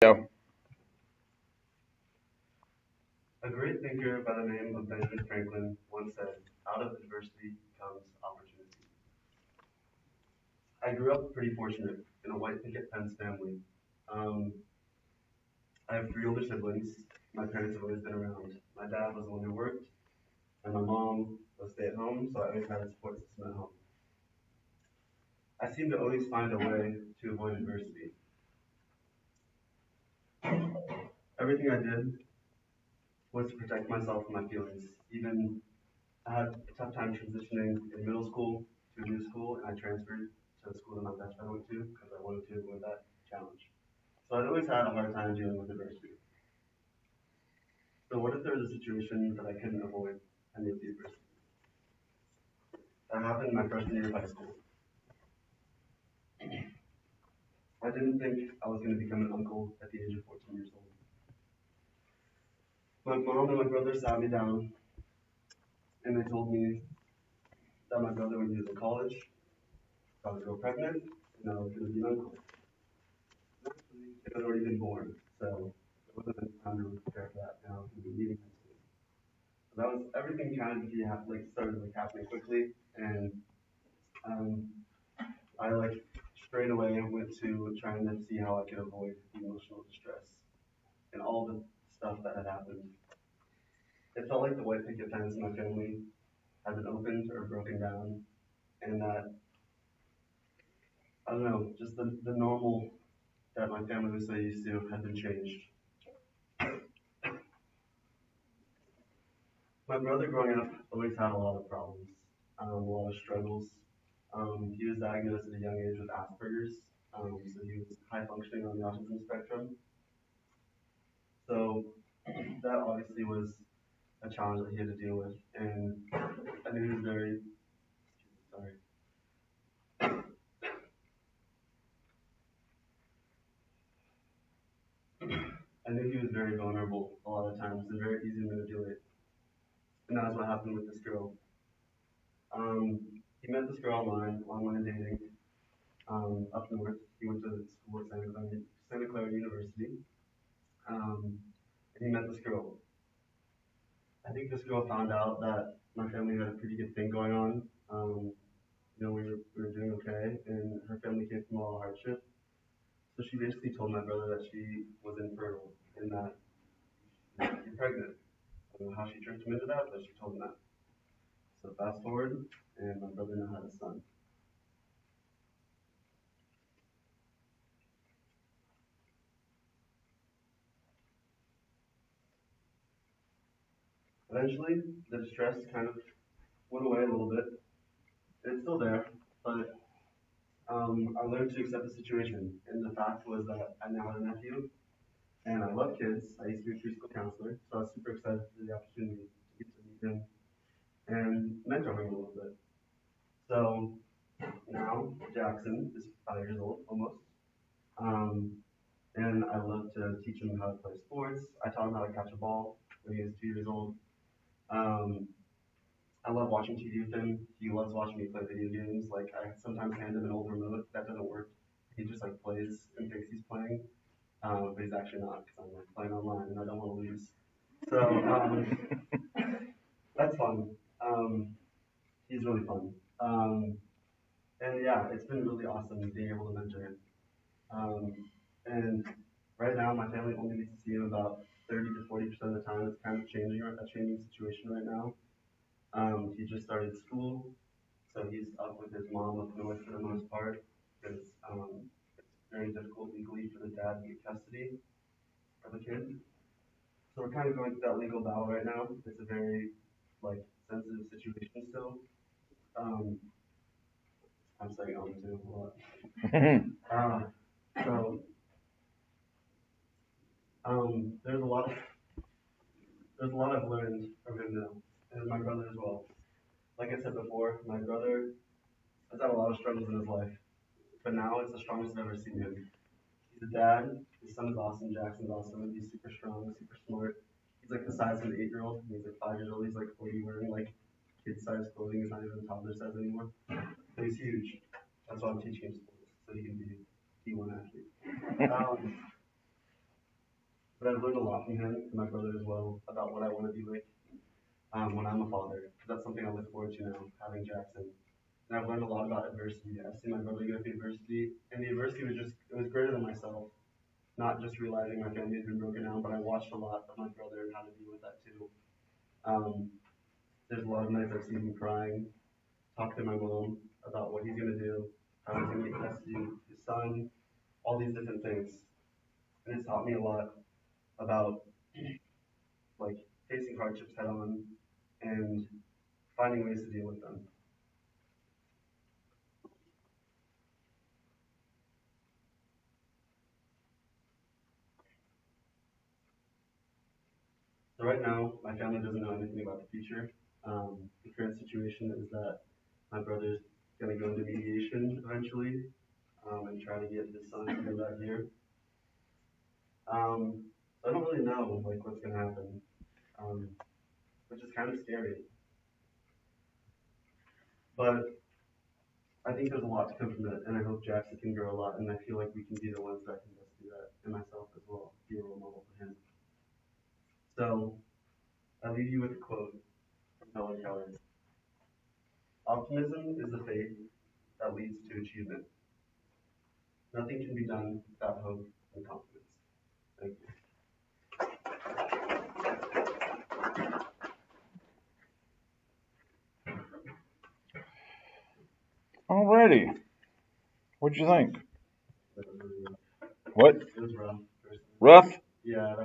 Go. A great thinker by the name of Benjamin Franklin once said, "Out of adversity comes opportunity." I grew up pretty fortunate in a white picket fence family. Um, I have three older siblings. My parents have always been around. My dad was the one who worked, and my mom was stay at home, so I always had a support system at home. I seem to always find a way to avoid adversity. Everything I did was to protect myself from my feelings. Even I had a tough time transitioning in middle school to a new school, and I transferred to the school that my best friend went to because I wanted to avoid that challenge. So I'd always had a hard time dealing with adversity. So what if there was a situation that I couldn't avoid any of the adversity? That happened in my freshman year of high school. I didn't think I was going to become an uncle at the age of 14 years old. My mom and my brother sat me down and they told me that my brother would be in college, I was go pregnant, and I was going to be an uncle. Actually, it had already been born, so it wasn't enough time to really prepare for that, and I was going to be leaving high school. So that was everything kind of started like happening quickly, and um, I like straight away went to trying to see how I could avoid the emotional distress and all the stuff that had happened. It felt like the white picket fence in my family had been opened or broken down, and that I don't know, just the normal that my family was so used to had been changed. My brother growing up always had a lot of problems, a lot of struggles. He was diagnosed at a young age with Asperger's, so he was high functioning on the autism spectrum. So that obviously was a challenge that he had to deal with, and I knew he was very sorry. I knew he was very vulnerable a lot of times and very easy to manipulate. And that's what happened with this girl. Um, he met this girl online dating, up north. He went to school at Santa Clara University. And he met this girl. I think this girl found out that my family had a pretty good thing going on. We were doing okay, and her family came from a lot of hardship. So she basically told my brother that she was infertile and that she was pregnant. I don't know how she tricked him into that, but she told him that. So fast forward, and my brother now had a son. Eventually, the distress kind of went away a little bit. It's still there, but I learned to accept the situation. And the fact was that I now had a nephew, and I love kids. I used to be a preschool counselor, so I was super excited for the opportunity to get to meet him and mentor him a little bit. So now Jackson is 5 years old almost, um, and I love to teach him how to play sports. I taught him how to catch a ball when he was 2 years old. Um, I love watching TV with him. He loves watching me play video games. Like I sometimes hand him an old remote that doesn't work. He just like plays and thinks he's playing, but he's actually not because I'm like playing online and I don't want to lose. So that's fun. Um, he's really fun. And yeah, it's been really awesome being able to mentor him. Um, and right now, my family only gets to see him about 30 to 40% of the time. It's kind of a changing situation right now. He just started school, so he's up with his mom up north for the most part because it's very difficult legally for the dad to get custody of the kid. So we're kind of going through that legal battle right now. It's a very like sensitive situation still. Um, I'm saying on too a lot. Uh, so there's a lot I've learned from him now, and my brother as well. Like I said before, my brother has had a lot of struggles in his life, but now it's the strongest I've ever seen him. He's a dad. His son is awesome. Jackson's awesome. He's super strong, super smart. He's like the size of an 8-year-old. He's like 5 years old. He's like 40 wearing like kid-sized clothing. He's not even toddler size anymore. But he's huge. That's why I'm teaching him sports so he can be one athlete. Um, but I've learned a lot from him and my brother as well about what I want to be like when I'm a father. That's something I look forward to now, having Jackson. And I've learned a lot about adversity. I've seen my brother go through adversity, and the adversity was just, it was greater than myself. Not just realizing my family had been broken down, but I watched a lot of my brother and how to deal with that too. Um, there's a lot of nights I've seen him crying, talk to my mom about what he's gonna do, how he's gonna get custody of his son, all these different things. And it's taught me a lot about like facing hardships head on and finding ways to deal with them. So right now, my family doesn't know anything about the future. The current situation is that my brother's gonna go into mediation eventually, and try to get his son to move out here. So I don't really know like what's gonna happen, um, which is kind of scary. But I think there's a lot to come from it, and I hope Jackson can grow a lot, and I feel like we can be the ones that can best do that, and myself as well, be a role model for him. So I leave you with a quote from Helen Keller. Optimism is the faith that leads to achievement. Nothing can be done without hope and confidence. Thank you. Alrighty. What'd you think? That was really rough. What? It was rough. Rough? Yeah,